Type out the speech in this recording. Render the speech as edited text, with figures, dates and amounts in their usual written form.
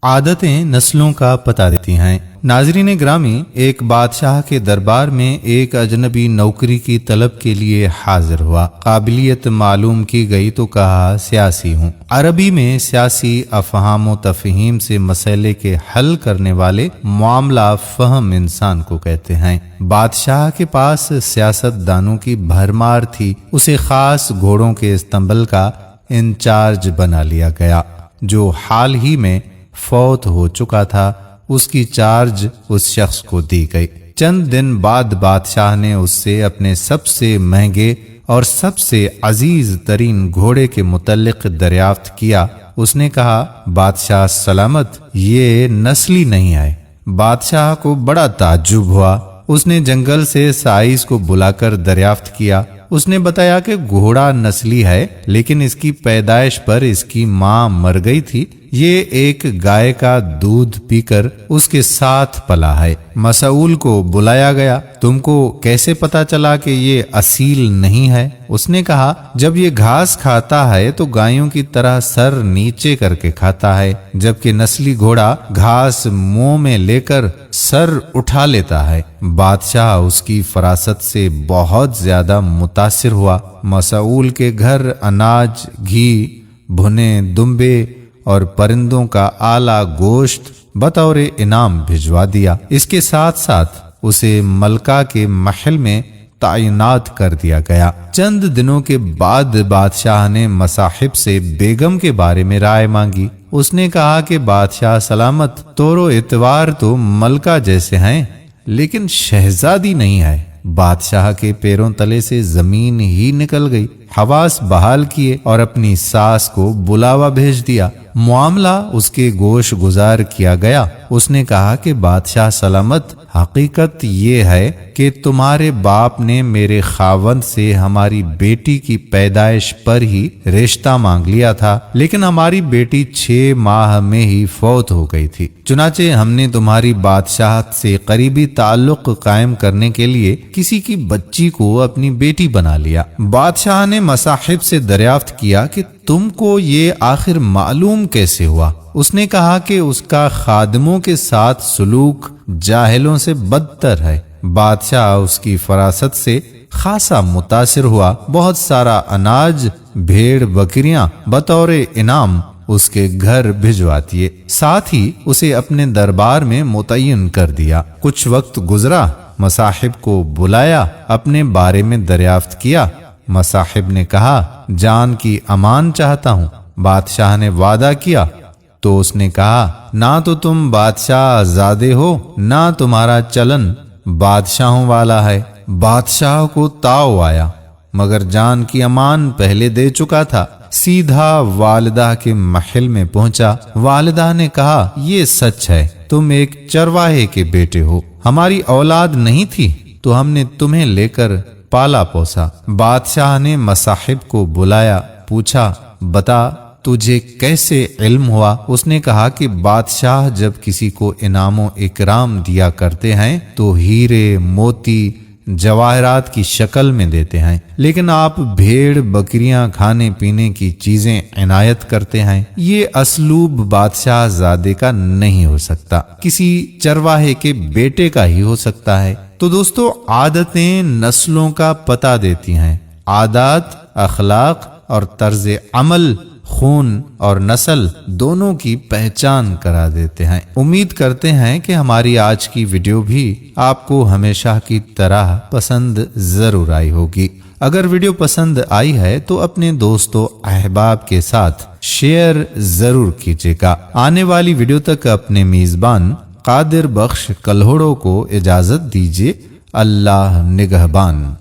عادتیں نسلوں کا پتہ دیتی ہیں۔ ناظرین گرامی، ایک بادشاہ کے دربار میں ایک اجنبی نوکری کی طلب کے لیے حاضر ہوا۔ قابلیت معلوم کی گئی تو کہا سیاسی ہوں۔ عربی میں سیاسی افہام و تفہیم سے مسئلے کے حل کرنے والے معاملہ فہم انسان کو کہتے ہیں۔ بادشاہ کے پاس سیاست دانوں کی بھرمار تھی۔ اسے خاص گھوڑوں کے استنبل کا انچارج بنا لیا گیا، جو حال ہی میں فوت ہو چکا تھا۔ اس کی چارج اس شخص کو دی گئی۔ چند دن بعد بادشاہ نے اس سے اپنے سب سے مہنگے اور سب سے عزیز ترین گھوڑے کے متعلق دریافت کیا۔ اس نے کہا، بادشاہ سلامت، یہ نسلی نہیں ہے۔ بادشاہ کو بڑا تعجب ہوا۔ اس نے جنگل سے سائز کو بلا کر دریافت کیا۔ اس نے بتایا کہ گھوڑا نسلی ہے، لیکن اس کی پیدائش پر اس کی ماں مر گئی تھی۔ یہ ایک گائے کا دودھ پی کر اس کے ساتھ پلا ہے۔ مسئول کو بلایا گیا۔ تم کو کیسے پتا چلا کہ یہ اصیل نہیں ہے؟ اس نے کہا، جب یہ گھاس کھاتا ہے تو گایوں کی طرح سر نیچے کر کے کھاتا ہے، جبکہ نسلی گھوڑا گھاس منہ میں لے کر سر اٹھا لیتا ہے۔ بادشاہ اس کی فراست سے بہت زیادہ متاثر ہوا۔ مسئول کے گھر اناج، گھی، بھنے دمبے اور پرندوں کا اعلیٰ گوشت بطور انعام بھجوا دیا۔ اس کے ساتھ ساتھ اسے ملکہ کے محل میں تعینات کر دیا گیا۔ چند دنوں کے بعد بادشاہ نے مصاحب سے بیگم کے بارے میں رائے مانگی۔ اس نے کہا کہ بادشاہ سلامت، طور و اعتبار تو ملکہ جیسے ہیں، لیکن شہزادی نہیں ہے۔ بادشاہ کے پیروں تلے سے زمین ہی نکل گئی۔ حواس بحال کیے اور اپنی ساس کو بلاوا بھیج دیا۔ معاملہ اس کے گوش گزار کیا گیا۔ اس نے کہا کہ بادشاہ سلامت، حقیقت یہ ہے کہ تمہارے باپ نے میرے خاوند سے ہماری بیٹی کی پیدائش پر ہی رشتہ مانگ لیا تھا، لیکن ہماری بیٹی 6 ماہ میں ہی فوت ہو گئی تھی۔ چنانچہ ہم نے تمہاری بادشاہت سے قریبی تعلق قائم کرنے کے لیے کسی کی بچی کو اپنی بیٹی بنا لیا۔ بادشاہ نے مصاحب سے دریافت کیا کہ تم کو یہ آخر معلوم کیسے ہوا؟ اس نے کہا کہ اس کا خادموں کے ساتھ سلوک جاہلوں سے بدتر ہے۔ بادشاہ اس کی فراست سے خاصا متاثر ہوا۔ بہت سارا اناج، بھیڑ بکریاں بطور انعام اس کے گھر بھجوا دیے، ساتھ ہی اسے اپنے دربار میں متعین کر دیا۔ کچھ وقت گزرا، مصاحب کو بلایا، اپنے بارے میں دریافت کیا۔ مصاحب نے کہا، جان کی امان چاہتا ہوں۔ بادشاہ نے وعدہ کیا تو اس نے کہا، نہ تو تم بادشاہ زادے ہو، نہ تمہارا چلن بادشاہوں والا ہے۔ بادشاہ کو تاؤ آیا، مگر جان کی امان پہلے دے چکا تھا۔ سیدھا والدہ کے محل میں پہنچا۔ والدہ نے کہا، یہ سچ ہے، تم ایک چرواہے کے بیٹے ہو۔ ہماری اولاد نہیں تھی تو ہم نے تمہیں لے کر پالا پوسا۔ بادشاہ نے مصاحب کو بلایا، پوچھا، بتا تجھے کیسے علم ہوا؟ اس نے کہا کہ بادشاہ جب کسی کو انعام و اکرام دیا کرتے ہیں تو ہیرے، موتی، جواہرات کی شکل میں دیتے ہیں، لیکن آپ بھیڑ بکریاں، کھانے پینے کی چیزیں عنایت کرتے ہیں۔ یہ اسلوب بادشاہ زادے کا نہیں ہو سکتا، کسی چرواہے کے بیٹے کا ہی ہو سکتا ہے۔ تو دوستو، عادتیں نسلوں کا پتہ دیتی ہیں۔ عادات، اخلاق اور طرز عمل خون اور نسل دونوں کی پہچان کرا دیتے ہیں۔ امید کرتے ہیں کہ ہماری آج کی ویڈیو بھی آپ کو ہمیشہ کی طرح پسند ضرور آئی ہوگی۔ اگر ویڈیو پسند آئی ہے تو اپنے دوستوں احباب کے ساتھ شیئر ضرور کیجیے گا۔ آنے والی ویڈیو تک اپنے میزبان قادر بخش کلہوڑوں کو اجازت دیجیے۔ اللہ نگہبان۔